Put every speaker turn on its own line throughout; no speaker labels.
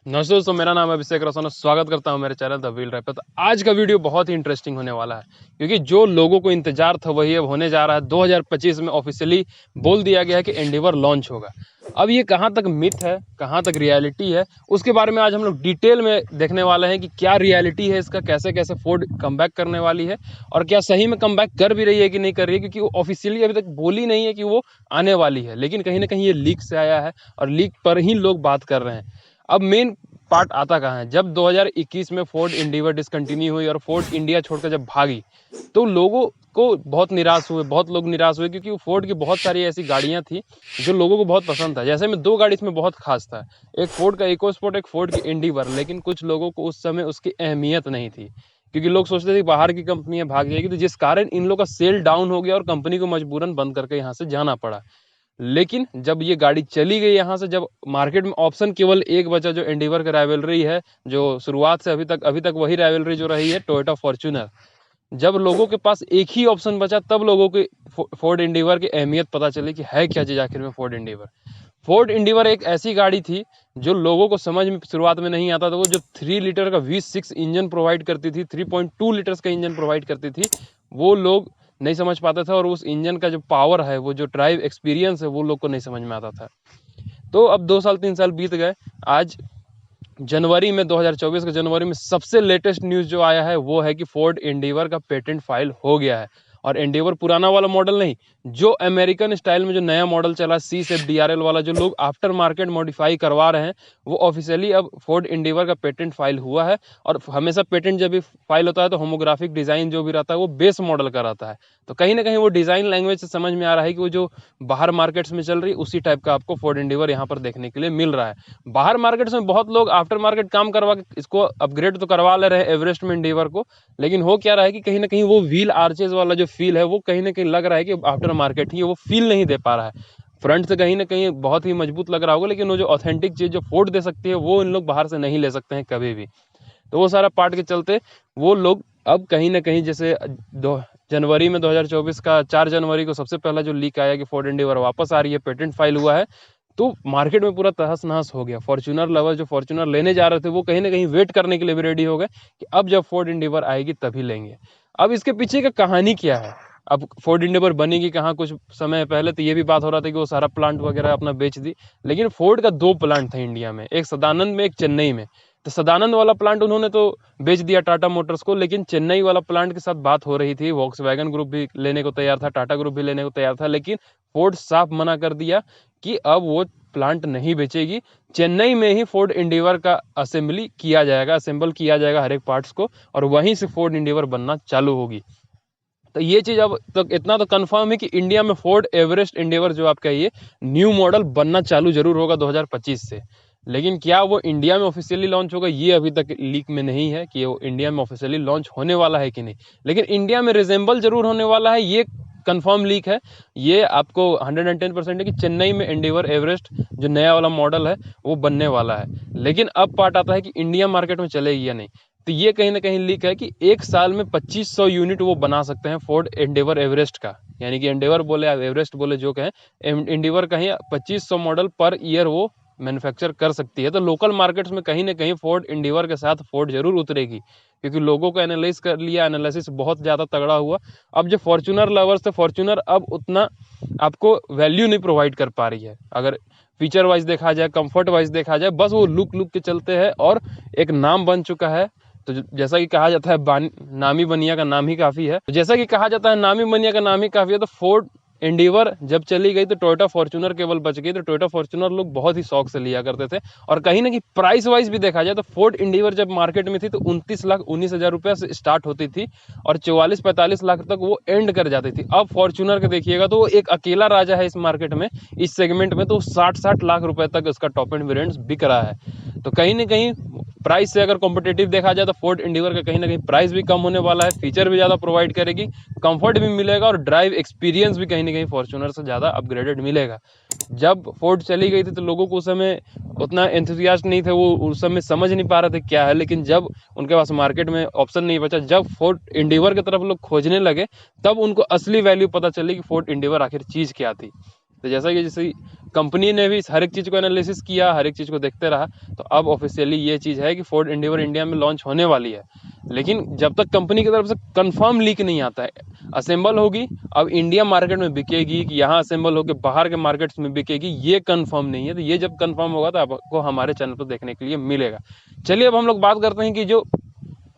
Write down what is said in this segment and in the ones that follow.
नमस्ते दोस्तों, मेरा नाम है अभिषेक रोशन और स्वागत करता हूं मेरे चैनल द व्हील ड्राइव पे। तो आज का वीडियो बहुत ही इंटरेस्टिंग होने वाला है क्योंकि जो लोगों को इंतजार था वही अब होने जा रहा है। 2025 में ऑफिशियली बोल दिया गया है कि एंडेवर लॉन्च होगा। अब ये कहां तक मिथ है, कहां तक रियलिटी है, उसके बारे में आज हम लोग डिटेल में देखने वाले हैं कि क्या रियलिटी है इसका, कैसे कैसे फोर्ड कमबैक करने वाली है और क्या सही में कमबैक कर भी रही है कि नहीं कर रही है, क्योंकि वो ऑफिशियली अभी तक बोली नहीं है कि वो आने वाली है, लेकिन कहीं ना कहीं ये लीक से आया है और लीक पर ही लोग बात कर रहे हैं। अब मेन पार्ट आता कहाँ है, जब 2021 में फोर्ड इंडिवर डिसकंटिन्यू हुई और फोर्ड इंडिया छोड़कर जब भागी तो लोगों को बहुत निराश हुए, बहुत लोग निराश हुए, क्योंकि फोर्ड की बहुत सारी ऐसी गाड़ियां थी जो लोगों को बहुत पसंद था। जैसे में दो गाड़ी इसमें बहुत खास था, एक फोर्ड का इको स्पोर्ट, एक फोर्ड की इंडिवर। लेकिन कुछ लोगों को उस समय उसकी अहमियत नहीं थी क्योंकि लोग सोचते थे बाहर की कंपनियां भाग जाएगी, तो जिस कारण इन लोग का सेल डाउन हो गया और कंपनी को मजबूरन बंद करके यहाँ से जाना पड़ा। लेकिन जब ये गाड़ी चली गई यहाँ से, जब मार्केट में ऑप्शन केवल एक बचा जो एंडीवर का राइवलरी है, जो शुरुआत से अभी तक वही राइवलरी जो रही है, टोयोटा फॉर्च्यूनर। जब लोगों के पास एक ही ऑप्शन बचा तब लोगों को फोर्ड एंडीवर की अहमियत पता चली कि है क्या चीज आखिर में फोर्ड एंडीवर। फोर्ड एंडीवर एक ऐसी गाड़ी थी जो लोगों को समझ में शुरुआत में नहीं आता था। वो जो 3 लीटर का V6 इंजन प्रोवाइड करती थी, 3.2 लीटर्स का इंजन प्रोवाइड करती थी, वो लोग नहीं समझ पाते थे। और उस इंजन का जो पावर है, वो जो ड्राइव एक्सपीरियंस है, वो लोग को नहीं समझ में आता था। तो अब 2 साल 3 साल बीत गए। आज जनवरी में 2024 के जनवरी में सबसे लेटेस्ट न्यूज़ जो आया है वो है कि फोर्ड एंडीवर का पेटेंट फाइल हो गया है। और एंडीवर पुराना वाला मॉडल नहीं, जो अमेरिकन स्टाइल में जो नया मॉडल चला सी से DRL वाला, जो लोग आफ्टर मार्केट मॉडिफाई करवा रहे हैं, वो ऑफिशियली अब फोर्ड एंडीवर का पेटेंट फाइल हुआ है। और हमेशा पेटेंट जब भी फाइल होता है तो होमोग्राफिक डिजाइन जो भी रहता है वो बेस मॉडल का रहता है। तो कहीं ना कहीं वो डिजाइन लैंग्वेज से समझ में आ रहा है कि वो जो बाहर मार्केट्स में चल रही उसी टाइप का आपको फोर्ड एंडीवर यहाँ पर देखने के लिए मिल रहा है। बाहर मार्केट्स में बहुत लोग आफ्टर मार्केट काम करवा के इसको अपग्रेड तो करवा ले रहे हैं एवरेस्ट में एंडीवर को, लेकिन हो क्या रहा है कि कहीं ना कहीं वो व्हील आर्चेज वाला जो फील है वो कहीं ना कहीं लग रहा है कि आफ्टर मार्केट ही वो फील नहीं दे पा रहा है। फ्रंट से कहीं ना कहीं बहुत ही मजबूत लग रहा होगा, लेकिन वो जो ऑथेंटिक चीज जो फोर्ड दे सकती है वो इन लोग बाहर से नहीं ले सकते हैं कभी भी। तो वो सारा पार्ट के चलते वो लोग अब कहीं ना कहीं, जैसे जनवरी में 2024 का 4 जनवरी को सबसे पहला जो लीक आया कि फोर्ड एंडीवर वापस आ रही है, पेटेंट फाइल हुआ है, तो मार्केट में पूरा तहस नहस हो गया। फॉर्च्यूनर लवर जो फॉर्च्यूनर लेने जा रहे थे वो कहीं ना कहीं वेट करने के लिए भी रेडी हो गए कि अब जब फोर्ड एंडीवर आएगी तभी लेंगे। अब इसके पीछे का कहानी क्या है, अब फोर्ड एंडीवर बनेगी कहाँ? कुछ समय पहले तो ये भी बात हो रहा था कि वो सारा प्लांट वगैरह अपना बेच दी, लेकिन फोर्ड का 2 प्लांट था इंडिया में, एक सदानंद में, एक चेन्नई में। तो सदानंद वाला प्लांट उन्होंने तो बेच दिया टाटा मोटर्स को, लेकिन चेन्नई वाला प्लांट के साथ बात हो रही थी, वॉक्सवैगन ग्रुप भी लेने को तैयार था, टाटा ग्रुप भी लेने को तैयार था, लेकिन फोर्ड साफ मना कर दिया कि अब वो प्लांट नहीं बेचेगी। चेन्नई में ही फोर्ड एंडीवर का असेंबली किया जाएगा, असेंबल किया जाएगा हर एक पार्ट्स को, और वहीं से फोर्ड एंडीवर बनना चालू होगी। तो ये चीज अब तक इतना तो कंफर्म है कि इंडिया में फोर्ड एवरेस्ट एंडेवर जो आप कहिए न्यू मॉडल बनना चालू जरूर होगा 2025 से। लेकिन क्या वो इंडिया में ऑफिशियली लॉन्च होगा, ये अभी तक लीक में नहीं है कि वो इंडिया में ऑफिशियली लॉन्च होने वाला है कि नहीं। लेकिन इंडिया में रिजेंबल जरूर होने वाला है, ये कंफर्म लीक है। ये आपको 110% है कि चेन्नई में एंडेवर एवरेस्ट जो नया वाला मॉडल है वो बनने वाला है। लेकिन अब पार्ट आता है कि इंडिया मार्केट में चलेगी या नहीं। तो ये कहीं ना कहीं लीक है कि एक साल में 2500 यूनिट वो बना सकते हैं फोर्ड एंडेवर एवरेस्ट का, यानी कि एंडेवर बोले या एवरेस्ट बोले जो कहें, एंडेवर कहीं 2500 मॉडल पर ईयर वो मैन्युफैक्चर कर सकती है। तो लोकल मार्केट्स में कहीं ना कहीं फोर्ड एंडेवर के साथ फोर्ड जरूर उतरेगी, क्योंकि लोगों को एनालाइज कर लिया, एनालिसिस बहुत ज़्यादा तगड़ा हुआ। अब जो फॉर्च्यूनर लवर्स थे, फॉर्च्यूनर अब उतना आपको वैल्यू नहीं प्रोवाइड कर पा रही है। अगर फीचर वाइज देखा जाए, कंफर्ट वाइज देखा जाए, बस वो लुक के चलते हैं और एक नाम बन चुका है। तो जैसा कि कहा जाता है नामी बनिया का नाम ही काफ़ी है, तो जैसा कि कहा जाता है नामी बनिया का नाम ही काफ़ी है, तो फोर्ड एंडीवर जब चली गई तो टोयोटा फॉर्च्यूनर केवल बच गई। तो टोयोटा फॉर्च्यूनर लोग बहुत ही शौक से लिया करते थे। और कहीं ना कहीं प्राइस वाइज भी देखा जाए तो फोर्ड एंडीवर जब मार्केट में थी तो 29,19,000 रुपये से स्टार्ट होती थी और 44-45 लाख तक वो एंड कर जाती थी। अब फॉर्च्यूनर का देखिएगा तो वो एक अकेला राजा है इस मार्केट में, इस सेगमेंट में, तो 60-60 लाख रुपए तक उसका टॉप एंड वेरिएंट्स बिक रहा है। तो कहीं ना कहीं प्राइस से अगर कॉम्पिटेटिव देखा जाए तो फोर्ड एंडीवर का कहीं ना कहीं प्राइस भी कम होने वाला है, फीचर भी ज़्यादा प्रोवाइड करेगी, कंफर्ट भी मिलेगा और ड्राइव एक्सपीरियंस भी कहीं ना कहीं फॉर्च्यूनर से ज़्यादा अपग्रेडेड मिलेगा। जब फोर्ड चली गई थी तो लोगों को उस समय उतना एंथुसियास्ट नहीं थे, वो उस समय समझ नहीं पा रहे थे क्या है। लेकिन जब उनके पास मार्केट में ऑप्शन नहीं बचा, जब फोर्ड एंडीवर की तरफ लोग खोजने लगे, तब उनको असली वैल्यू पता चली कि फोर्ड एंडीवर आखिर चीज़ क्या थी। तो जैसे कंपनी ने भी हर एक चीज़ को एनालिसिस किया, हर एक चीज़ को देखते रहा, तो अब ऑफिशियली ये चीज़ है कि फोर्ड एंडेवर इंडिया में लॉन्च होने वाली है। लेकिन जब तक कंपनी की तरफ से कंफर्म लीक नहीं आता है, असेंबल होगी, अब इंडिया मार्केट में बिकेगी कि यहाँ असेंबल होकर बाहर के मार्केट्स में बिकेगी, ये कंफर्म नहीं है। तो ये जब कंफर्म होगा तो आपको हमारे चैनल पर देखने के लिए मिलेगा। चलिए अब हम लोग बात करते हैं कि जो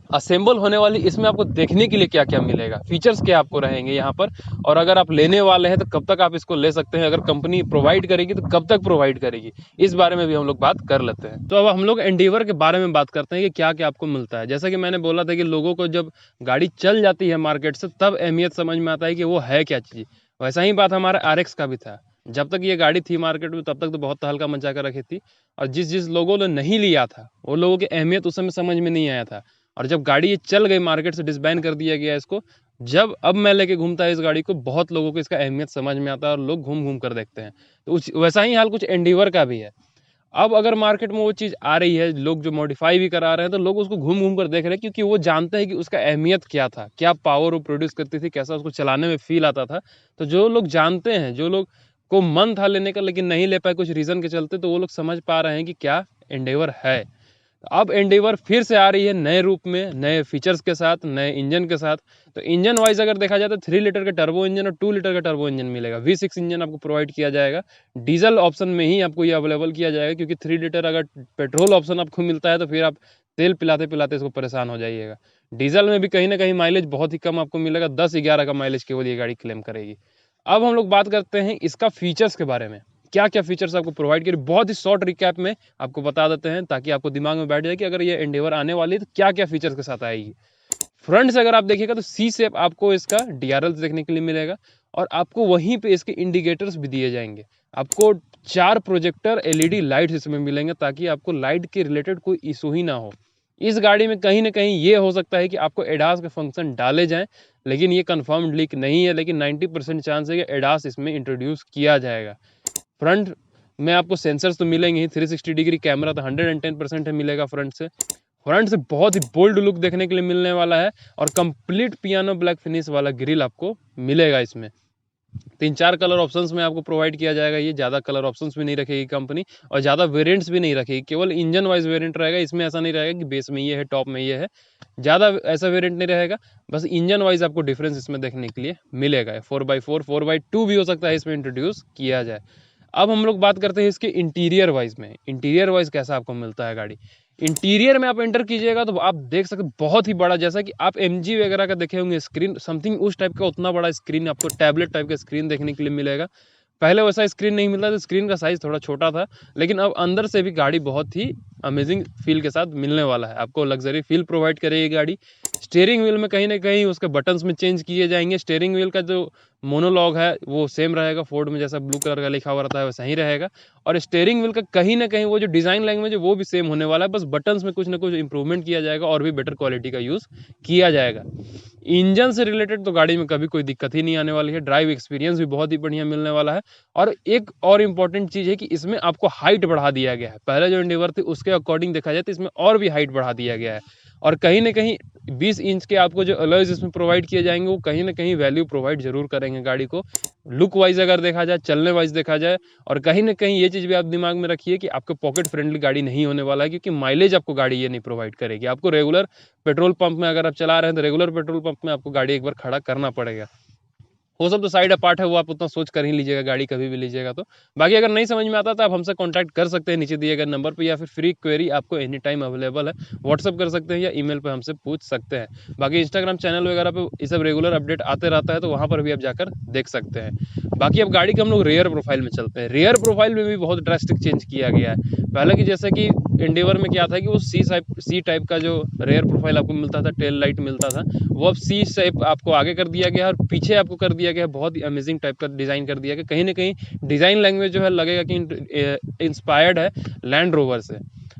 असेंबल होने वाली इसमें आपको देखने के लिए क्या क्या मिलेगा, फीचर्स क्या आपको रहेंगे यहाँ पर, और अगर आप लेने वाले हैं तो कब तक आप इसको ले सकते हैं, अगर कंपनी प्रोवाइड करेगी तो कब तक प्रोवाइड करेगी, इस बारे में भी हम लोग बात कर लेते हैं। तो अब हम लोग एंडेवर के बारे में बात करते हैं कि क्या क्या आपको मिलता है। जैसा कि मैंने बोला था कि लोगों को जब गाड़ी चल जाती है मार्केट से तब अहमियत समझ में आता है कि वो है क्या चीज़। वैसा ही बात हमारा RX का भी था। जब तक ये गाड़ी थी मार्केट में तब तक तो बहुत हल्का मचा कर रखी थी, और जिस जिस लोगों ने नहीं लिया था वो लोगों की अहमियत उस समय समझ में नहीं आया था। और जब गाड़ी ये चल गई, मार्केट से डिसबैन कर दिया गया इसको, जब अब मैं लेके घूमता है इस गाड़ी को, बहुत लोगों को इसका अहमियत समझ में आता है और लोग घूम घूम कर देखते हैं। तो वैसा ही हाल कुछ एंडेवर का भी है। अब अगर मार्केट में वो चीज़ आ रही है, लोग जो मॉडिफाई भी करा रहे हैं, तो लोग उसको घूम घूम कर देख रहे हैं, क्योंकि वो जानते हैं कि उसका अहमियत क्या था, क्या पावर वो प्रोड्यूस करती थी, कैसा उसको चलाने में फील आता था। तो जो लोग जानते हैं, जो लोग को मन था लेने का लेकिन नहीं ले पाए कुछ रीज़न के चलते, तो वो लोग समझ पा रहे हैं कि क्या एंडेवर है। अब एंडेवर फिर से आ रही है नए रूप में, नए फीचर्स के साथ, नए इंजन के साथ। तो इंजन वाइज अगर देखा जाए तो 3 लीटर का टर्बो इंजन और 2 लीटर का टर्बो इंजन मिलेगा। V6 इंजन आपको प्रोवाइड किया जाएगा। डीजल ऑप्शन में ही आपको ये अवेलेबल किया जाएगा, क्योंकि 3 लीटर अगर पेट्रोल ऑप्शन आपको मिलता है तो फिर आप तेल पिलाते पिलाते इसको परेशान हो जाइएगा। डीजल में भी कहीं ना कहीं माइलेज बहुत ही कम आपको मिलेगा, 10-11 का माइलेज केवल ये गाड़ी क्लेम करेगी। अब हम लोग बात करते हैं इसका फीचर्स के बारे में, क्या क्या फीचर्स आपको प्रोवाइड करें। बहुत ही शॉर्ट रिकैप में आपको बता देते हैं, ताकि आपको दिमाग में बैठ जाए कि अगर ये एंडेवर आने वाली है तो क्या क्या फीचर्स के साथ आएगी। फ्रंट से अगर आप देखिएगा तो सी शेप आपको इसका DRL देखने के लिए मिलेगा, और आपको वहीं पे इसके इंडिकेटर्स भी दिए जाएंगे। आपको 4 प्रोजेक्टर LED लाइट्स इसमें मिलेंगे, ताकि आपको लाइट के रिलेटेड कोई इशू ही ना हो। इस गाड़ी में कहीं ना कहीं ये हो सकता है कि आपको एडास के फंक्शन डाले जाएं, लेकिन ये कंफर्म लीक नहीं है, लेकिन 90% चांस है कि एडास इसमें इंट्रोड्यूस किया जाएगा। फ्रंट में आपको सेंसर्स तो मिलेंगे ही, 360 डिग्री कैमरा तो 110% है मिलेगा फ्रंट से। फ्रंट से बहुत ही बोल्ड लुक देखने के लिए मिलने वाला है, और कंप्लीट पियानो ब्लैक फिनिश वाला ग्रिल आपको मिलेगा इसमें। 3-4 कलर ऑप्शंस में आपको प्रोवाइड किया जाएगा। ये ज़्यादा कलर ऑप्शंस भी नहीं रखेगी कंपनी, और ज़्यादा वेरिएंट्स भी नहीं रखेगी, केवल इंजन वाइज वेरिएंट रहेगा। इसमें ऐसा नहीं रहेगा कि बेस में ये है, टॉप में ये है, ज़्यादा ऐसा वेरिएंट नहीं रहेगा। बस इंजन वाइज आपको डिफरेंस इसमें देखने के लिए मिलेगा। 4x4, 4x2 भी हो सकता है इसमें इंट्रोड्यूस किया जाए। अब हम लोग बात करते हैं इसके इंटीरियर वाइज में। इंटीरियर वाइज कैसा आपको मिलता है गाड़ी। इंटीरियर में आप एंटर कीजिएगा तो आप देख सकते बहुत ही बड़ा, जैसा कि आप MG वगैरह का देखे होंगे स्क्रीन, समथिंग उस टाइप का, उतना बड़ा स्क्रीन आपको, टैबलेट टाइप का स्क्रीन देखने के लिए मिलेगा। पहले वैसा स्क्रीन नहीं मिलता था, स्क्रीन का साइज थोड़ा छोटा था, लेकिन अब अंदर से भी गाड़ी बहुत ही अमेजिंग फील के साथ मिलने वाला है। आपको लग्जरी फील प्रोवाइड करेगी गाड़ी। स्टीयरिंग व्हील में कहीं ना कहीं उसके बटन्स में चेंज किए जाएंगे। स्टीयरिंग व्हील का जो मोनोलॉग है वो सेम रहेगा, फोर्ड में जैसा ब्लू कलर का लिखा हुआ रहता है वैसा ही रहेगा। और स्टीयरिंग व्हील का कहीं ना कहीं वो जो डिज़ाइन लैंग्वेज है वो भी सेम होने वाला है, बस बटन्स में कुछ ना कुछ इंप्रूवमेंट किया जाएगा और भी बेटर क्वालिटी का यूज़ किया जाएगा। इंजन से रिलेटेड तो गाड़ी में कभी कोई दिक्कत ही नहीं आने वाली है। ड्राइव एक्सपीरियंस भी बहुत ही बढ़िया मिलने वाला है। और एक और इम्पॉर्टेंट चीज़ है कि इसमें आपको हाइट बढ़ा दिया गया है। पहले जो एंडेवर थी उसके अकॉर्डिंग देखा जाए तो इसमें और भी हाइट बढ़ा दिया गया है, और कहीं ना कहीं 20 इंच के आपको जो अलॉयज इसमें प्रोवाइड किए जाएंगे वो कहीं ना कहीं वैल्यू प्रोवाइड जरूर करेंगे गाड़ी को, लुक वाइज अगर देखा जाए, चलने वाइज देखा जाए। और कहीं ना कहीं ये चीज़ भी आप दिमाग में रखिए कि आपको पॉकेट फ्रेंडली गाड़ी नहीं होने वाला है, क्योंकि माइलेज आपको गाड़ी ये नहीं प्रोवाइड करेगी। आपको रेगुलर पेट्रोल पंप में अगर आप चला रहे हैं तो रेगुलर पेट्रोल पंप में आपको गाड़ी एक बार खड़ा करना पड़ेगा। वो सब तो साइड अपार्ट है, वो आप उतना सोच कर ही लीजिएगा गाड़ी कभी भी लीजिएगा तो। बाकी अगर नहीं समझ में आता तो आप हमसे कांटेक्ट कर सकते हैं नीचे दिए गए नंबर पे, या फिर फ्री क्वेरी आपको एनी टाइम अवेलेबल है, व्हाट्सअप कर सकते हैं या ईमेल पे हमसे पूछ सकते हैं। बाकी इंस्टाग्राम चैनल वगैरह पे ये सब रेगुलर अपडेट आते रहता है, तो वहाँ पर भी आप जाकर देख सकते हैं। बाकी अब गाड़ी के हम लोग रेयर प्रोफाइल में चलते हैं। रेयर प्रोफाइल में भी बहुत ड्रास्टिक चेंज किया गया है। पहले की जैसे कि एंडेवर में क्या था कि वो सी टाइप का जो रेयर प्रोफाइल आपको मिलता था, टेल लाइट मिलता था, वो अब सी शेप आपको आगे कर दिया गया है, और पीछे आपको कर दिया गया है बहुत ही अमेजिंग टाइप का डिज़ाइन कर दिया गया। कहीं ना कहीं डिज़ाइन लैंग्वेज जो है लगेगा कि इंस्पायर्ड है लैंड रोवर से,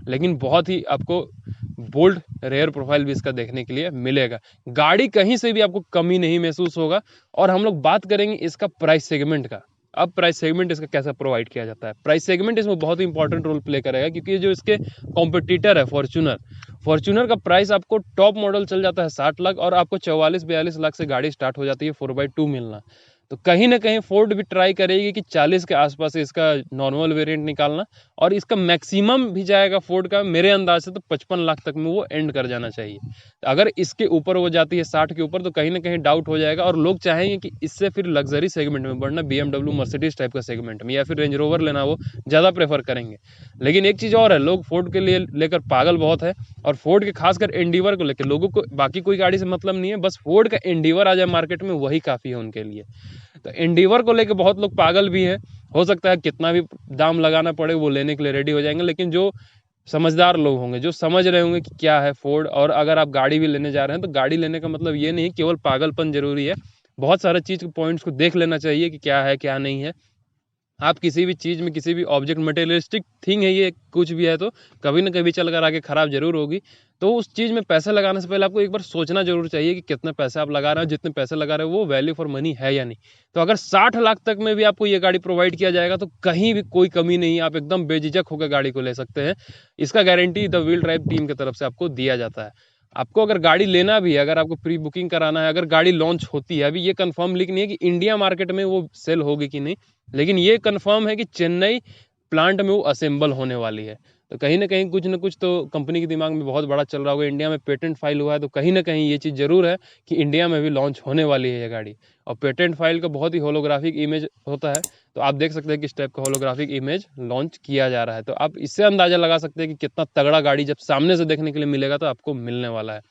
लेकिन बहुत ही आपको बोल्ड रेयर प्रोफाइल भी इसका देखने के लिए मिलेगा। गाड़ी कहीं से भी आपको कमी नहीं महसूस होगा। और हम लोग बात करेंगे इसका प्राइस सेगमेंट का। अब प्राइस सेगमेंट इसका कैसा प्रोवाइड किया जाता है। प्राइस सेगमेंट इसमें बहुत ही इंपॉर्टेंट रोल प्ले करेगा, क्योंकि जो इसके कॉम्पिटिटर है फॉर्च्यूनर का प्राइस आपको टॉप मॉडल चल जाता है 60 लाख, और आपको 44-42 लाख से गाड़ी स्टार्ट हो जाती है 4x2 मिलना। तो कहीं ना कहीं फोर्ड भी ट्राई करेगी कि 40 के आसपास इसका नॉर्मल वेरिएंट निकालना, और इसका मैक्सिमम भी जाएगा फोर्ड का मेरे अंदाज से तो 55 लाख तक में वो एंड कर जाना चाहिए। तो अगर इसके ऊपर वो जाती है 60 के ऊपर, तो कहीं ना कहीं डाउट हो जाएगा, और लोग चाहेंगे कि इससे फिर लग्जरी सेगमेंट में बढ़ना, BMW मर्सिडीज टाइप का सेगमेंट में, या फिर रेंज रोवर लेना वो ज़्यादा प्रेफर करेंगे। लेकिन एक चीज़ और है, लोग फोर्ड के लिए लेकर पागल बहुत है, और फोर्ड के खासकर एंडीवर को लेकर लोगों को बाकी कोई गाड़ी से मतलब नहीं है, बस फोर्ड का एंडीवर आ जाए मार्केट में वही काफ़ी है उनके लिए। तो एंडीवर को लेकर बहुत लोग पागल भी है, हो सकता है कितना भी दाम लगाना पड़े वो लेने के लिए रेडी हो जाएंगे, लेकिन जो समझदार लोग होंगे, जो समझ रहे होंगे कि क्या है फोर्ड, और अगर आप गाड़ी भी लेने जा रहे हैं तो गाड़ी लेने का मतलब ये नहीं केवल पागलपन जरूरी है, बहुत सारे चीज़ के पॉइंट्स को देख लेना चाहिए कि क्या है क्या नहीं है। आप किसी भी चीज़ में, किसी भी ऑब्जेक्ट, मटेरियलिस्टिक थिंग है ये, कुछ भी है तो कभी ना कभी चल कर आगे ख़राब जरूर होगी। तो उस चीज़ में पैसे लगाने से पहले आपको एक बार सोचना जरूर चाहिए कि कितने पैसे आप लगा रहे हो, जितने पैसे लगा रहे हो वो वैल्यू फॉर मनी है या नहीं। तो अगर 60 लाख तक में भी आपको ये गाड़ी प्रोवाइड किया जाएगा तो कहीं भी कोई कमी नहीं है, आप एकदम बेझिझक होकर गाड़ी को ले सकते हैं। इसका guarantee the wheel drive team की तरफ से आपको दिया जाता है। आपको अगर गाड़ी लेना भी है, अगर आपको प्री बुकिंग कराना है, अगर गाड़ी लॉन्च होती है, अभी ये कंफर्म लिख नहीं है कि इंडिया मार्केट में वो सेल होगी कि नहीं, लेकिन ये कंफर्म है कि चेन्नई प्लांट में वो असेंबल होने वाली है। तो कहीं ना कहीं कुछ ना कुछ तो कंपनी के दिमाग में बहुत बड़ा चल रहा होगा, इंडिया में पेटेंट फाइल हुआ है तो कहीं ना कहीं ये चीज़ जरूर है कि इंडिया में भी लॉन्च होने वाली है ये गाड़ी। और पेटेंट फाइल का बहुत ही होलोग्राफिक इमेज होता है, तो आप देख सकते हैं किस टाइप का होलोग्राफिक इमेज लॉन्च किया जा रहा है। तो आप इससे अंदाजा लगा सकते हैं कि कितना तगड़ा गाड़ी जब सामने से देखने के लिए मिलेगा तो आपको मिलने वाला है।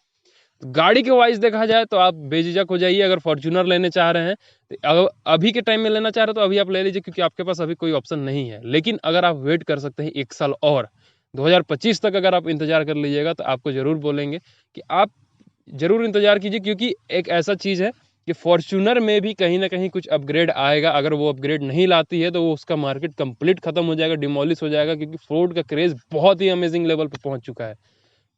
गाड़ी के वाइज देखा जाए तो आप बेझिझक हो जाइए, अगर फॉर्च्यूनर लेने चाह रहे हैं तो अभी के टाइम में लेना चाह रहे हो तो अभी आप ले लीजिए, क्योंकि आपके पास अभी कोई ऑप्शन नहीं है। लेकिन अगर आप वेट कर सकते हैं 1 साल और 2025 तक अगर आप इंतजार कर लीजिएगा तो आपको जरूर बोलेंगे कि आप जरूर इंतजार कीजिए, क्योंकि एक ऐसा चीज़ है कि फॉर्च्यूनर में भी कहीं ना कहीं कुछ अपग्रेड आएगा। अगर वो अपग्रेड नहीं लाती है तो वो उसका मार्केट कंप्लीट खत्म हो जाएगा, डिमोलिश हो जाएगा, क्योंकि फोर्ड का क्रेज बहुत ही अमेजिंग लेवल पर पहुंच चुका है।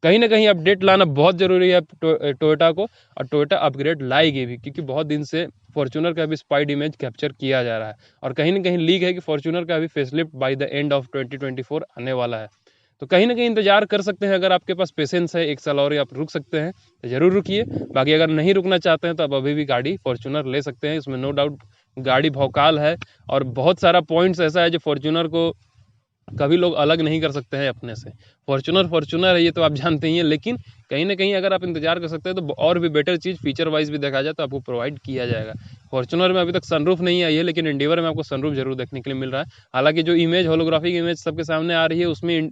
कहीं ना कहीं अपडेट लाना बहुत ज़रूरी है टोयोटा को, और टोयोटा अपग्रेड लाएगी भी, क्योंकि बहुत दिन से फॉर्च्यूनर का भी स्पाइड इमेज कैप्चर किया जा रहा है, और कहीं ना कहीं लीक है कि फॉर्च्यूनर का भी facelift by the end of 2024 आने वाला है। तो कहीं ना कहीं इंतजार कर सकते हैं, अगर आपके पास पेशेंस है 1 साल और आप रुक सकते हैं तो ज़रूर रुकिए। बाकी अगर नहीं रुकना चाहते हैं तो आप अभी भी गाड़ी फॉर्च्यूनर ले सकते हैं, इसमें नो डाउट गाड़ी भौकाल है, और बहुत सारा पॉइंट्स ऐसा है जो फॉर्च्यूनर को कभी लोग अलग नहीं कर सकते हैं अपने से। फॉर्च्यूनर है ये तो आप जानते ही हैं, लेकिन कहीं ना कहीं अगर आप इंतजार कर सकते हैं तो और भी बेटर चीज़ फीचर वाइज भी देखा जाए तो आपको प्रोवाइड किया जाएगा। फॉर्च्यूनर में अभी तक सनरूफ नहीं आई है, लेकिन एंडेवर में आपको सनरूफ जरूर देखने के लिए मिल रहा है। हालांकि जो इमेज, होलोग्राफिक इमेज सबके सामने आ रही है उसमें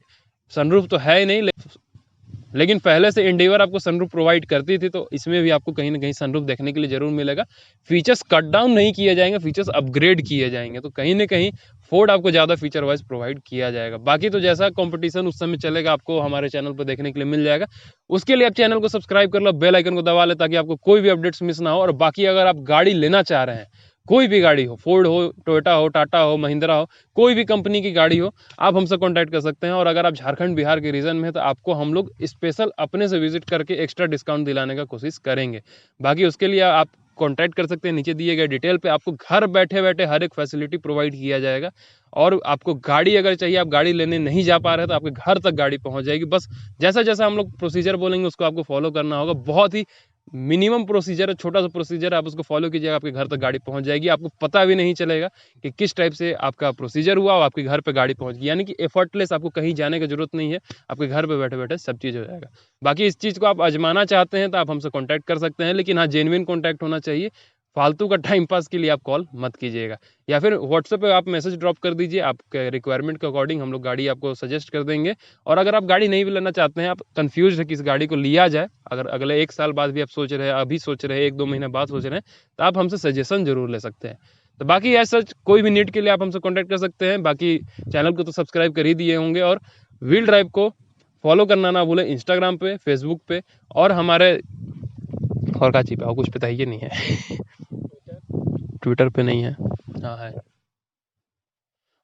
सनरूफ तो है ही नहीं, लेकिन पहले से एंडेवर आपको सनरूफ प्रोवाइड करती थी, तो इसमें भी आपको कहीं ना कहीं सनरूफ देखने के लिए जरूर मिलेगा। फीचर्स कट डाउन नहीं किए जाएंगे, फीचर्स अपग्रेड किए जाएंगे, तो कहीं ना कहीं फोर्ड आपको ज़्यादा फीचर वाइज प्रोवाइड किया जाएगा। बाकी तो जैसा कंपटीशन उस समय चलेगा आपको हमारे चैनल पर देखने के लिए मिल जाएगा। उसके लिए आप चैनल को सब्सक्राइब कर लो, बेल आइकन को दबा ले, ताकि आपको कोई भी अपडेट्स मिस ना हो। और बाकी अगर आप गाड़ी लेना चाह रहे हैं, कोई भी गाड़ी हो, फोर्ड हो, टोयोटा हो, टाटा हो, महिंद्रा हो, कोई भी कंपनी की गाड़ी हो, आप हमसे कांटेक्ट कर सकते हैं। और अगर आप झारखंड बिहार के रीजन में है तो आपको हम लोग स्पेशल अपने से विजिट करके एक्स्ट्रा डिस्काउंट दिलाने का कोशिश करेंगे। बाकी उसके लिए आप कांटेक्ट कर सकते हैं, नीचे दिए गए डिटेल पे आपको घर बैठे बैठे हर एक फैसिलिटी प्रोवाइड किया जाएगा। और आपको गाड़ी अगर चाहिए, आप गाड़ी लेने नहीं जा पा रहे तो आपके घर तक गाड़ी पहुंच जाएगी। बस जैसा जैसा हम लोग प्रोसीजर बोलेंगे उसको आपको फॉलो करना होगा। बहुत ही मिनिमम प्रोसीजर है, छोटा सा प्रोसीजर है, आप उसको फॉलो कीजिएगा, आपके घर तक गाड़ी पहुंच जाएगी। आपको पता भी नहीं चलेगा कि किस टाइप से आपका प्रोसीजर हुआ और आपके घर पे गाड़ी पहुंच गई। यानी कि एफर्टलेस, आपको कहीं जाने की जरूरत नहीं है, आपके घर पे बैठे बैठे सब चीज़ हो जाएगा। बाकी इस चीज़ को आप आजमाना चाहते हैं तो आप हमसे कॉन्टैक्ट कर सकते हैं, लेकिन हाँ, जेन्युइन कॉन्टैक्ट होना चाहिए। फालतू का टाइम पास के लिए आप कॉल मत कीजिएगा, या फिर व्हाट्सएप पे आप मैसेज ड्रॉप कर दीजिए, आपके रिक्वायरमेंट के अकॉर्डिंग हम लोग गाड़ी आपको सजेस्ट कर देंगे। और अगर आप गाड़ी नहीं भी लेना चाहते हैं, आप कंफ्यूज है किस गाड़ी को लिया जाए, अगर अगले 1 साल बाद भी आप सोच रहे हैं, अभी सोच रहे हैं, 1-2 महीने बाद सोच रहे हैं, तो आप हमसे सजेशन जरूर ले सकते हैं। तो बाकी ऐसा कोई भी नीड के लिए आप हमसे कॉन्टैक्ट कर सकते हैं। बाकी चैनल को तो सब्सक्राइब कर ही दिए होंगे, और व्हील ड्राइव को फॉलो करना ना भूलें इंस्टाग्राम पे, फेसबुक पे, और हमारे और का चीज़ और कुछ पता ही नहीं है ट्विटर पे नहीं है, हाँ है।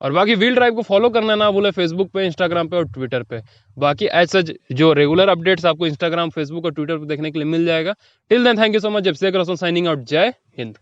और बाकी व्हील ड्राइव को फॉलो करना ना भूले फेसबुक पे, इंस्टाग्राम पे और ट्विटर पे। बाकी ऐसा जो रेगुलर अपडेट्स आपको इंस्टाग्राम, फेसबुक और ट्विटर पे देखने के लिए मिल जाएगा। Till then thank you so much. जब से साइनिंग आउट। जय हिंद।